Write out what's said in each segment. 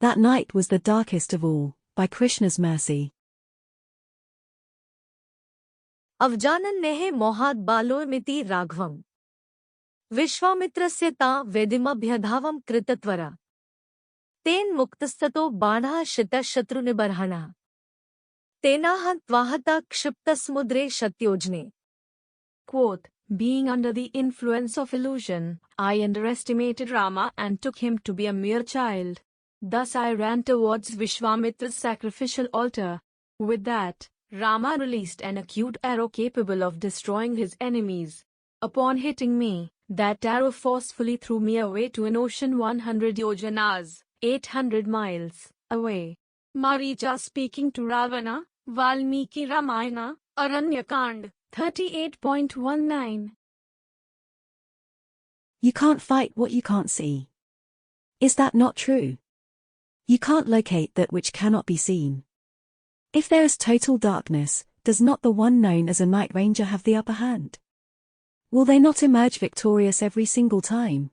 That night was the darkest of all, by Krishna's mercy. Avjanannehe mohad balormiti raghavam. Vishvamitrasya ta vedimabhyadhavam kritatvara. Ten muktastato banha shita shatrunibarhana. Tenaha tvahata kshiptasmudre shatyojne. Quote, being under the influence of illusion, I underestimated Rama and took him to be a mere child. Thus I ran towards Vishvamitra's sacrificial altar. With that, Rama released an acute arrow capable of destroying his enemies. Upon hitting me, that arrow forcefully threw me away to an ocean 100 yojanas, 800 miles, away. Maricha speaking to Ravana, Valmiki Ramayana, Aranya Kand, 38.19. You can't fight what you can't see. Is that not true? You can't locate that which cannot be seen. If there is total darkness, does not the one known as a night ranger have the upper hand? Will they not emerge victorious every single time?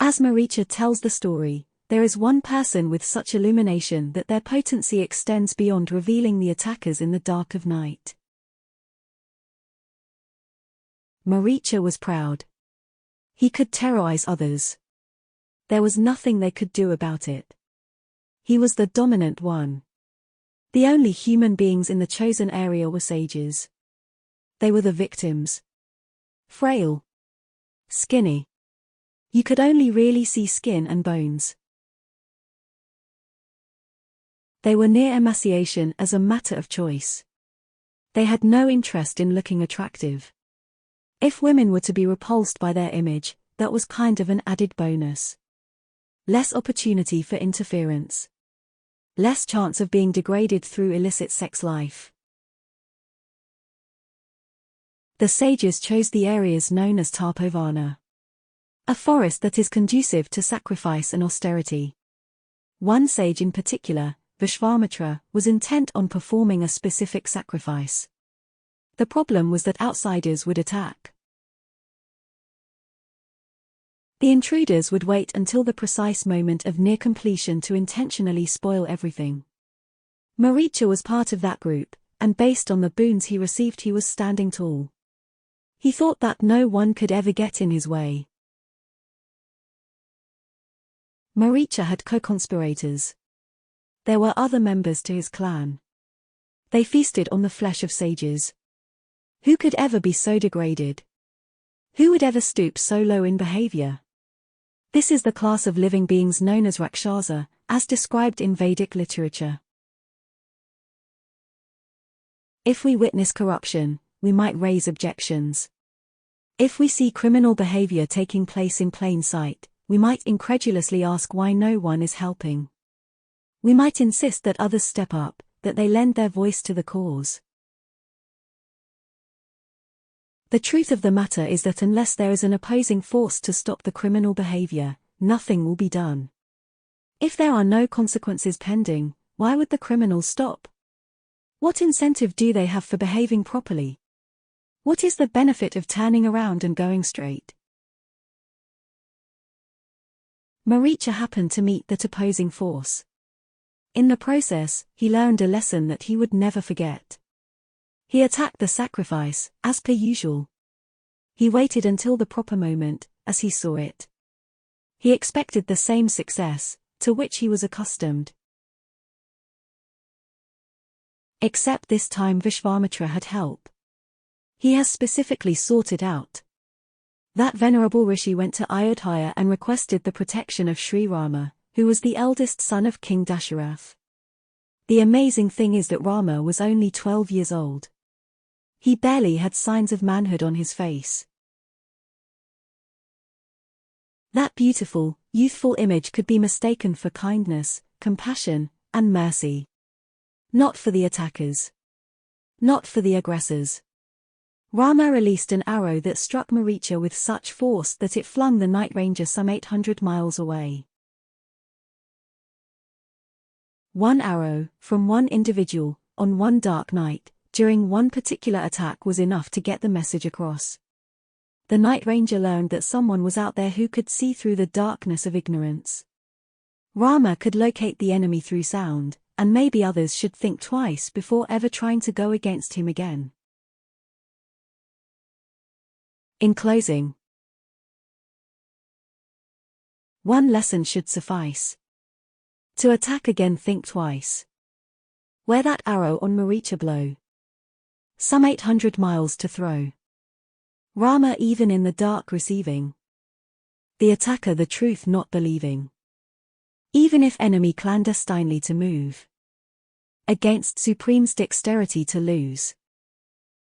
As Maricha tells the story, there is one person with such illumination that their potency extends beyond revealing the attackers in the dark of night. Maricha was proud. He could terrorize others. There was nothing they could do about it. He was the dominant one. The only human beings in the chosen area were sages. They were the victims. Frail. Skinny. You could only really see skin and bones. They were near emaciation as a matter of choice. They had no interest in looking attractive. If women were to be repulsed by their image, that was kind of an added bonus. Less opportunity for interference. Less chance of being degraded through illicit sex life. The sages chose the areas known as Tapovana, a forest that is conducive to sacrifice and austerity. One sage in particular, Vishvamitra, was intent on performing a specific sacrifice. The problem was that outsiders would attack. The intruders would wait until the precise moment of near completion to intentionally spoil everything. Maricha was part of that group, and based on the boons he received he was standing tall. He thought that no one could ever get in his way. Maricha had co-conspirators. There were other members to his clan. They feasted on the flesh of sages. Who could ever be so degraded? Who would ever stoop so low in behavior? This is the class of living beings known as Rakshasa, as described in Vedic literature. If we witness corruption, we might raise objections. If we see criminal behavior taking place in plain sight, we might incredulously ask why no one is helping. We might insist that others step up, that they lend their voice to the cause. The truth of the matter is that unless there is an opposing force to stop the criminal behavior, nothing will be done. If there are no consequences pending, why would the criminals stop? What incentive do they have for behaving properly? What is the benefit of turning around and going straight? Maricha happened to meet that opposing force. In the process, he learned a lesson that he would never forget. He attacked the sacrifice, as per usual. He waited until the proper moment, as he saw it. He expected the same success, to which he was accustomed. Except this time Vishvamitra had help. He has specifically sought it out. That venerable rishi went to Ayodhya and requested the protection of Sri Rama, who was the eldest son of King Dasharath. The amazing thing is that Rama was only 12 years old. He barely had signs of manhood on his face. That beautiful, youthful image could be mistaken for kindness, compassion, and mercy. Not for the attackers. Not for the aggressors. Rama released an arrow that struck Maricha with such force that it flung the Night Ranger some 800 miles away. One arrow, from one individual, on one dark night, during one particular attack was enough to get the message across. The Night Ranger learned that someone was out there who could see through the darkness of ignorance. Rama could locate the enemy through sound, and maybe others should think twice before ever trying to go against him again. In closing, one lesson should suffice. To attack again, think twice. Where that arrow on Maricha blow? Some 800 miles to throw. Rama even in the dark receiving. The attacker the truth not believing. Even if enemy clandestinely to move. Against supreme's dexterity to lose.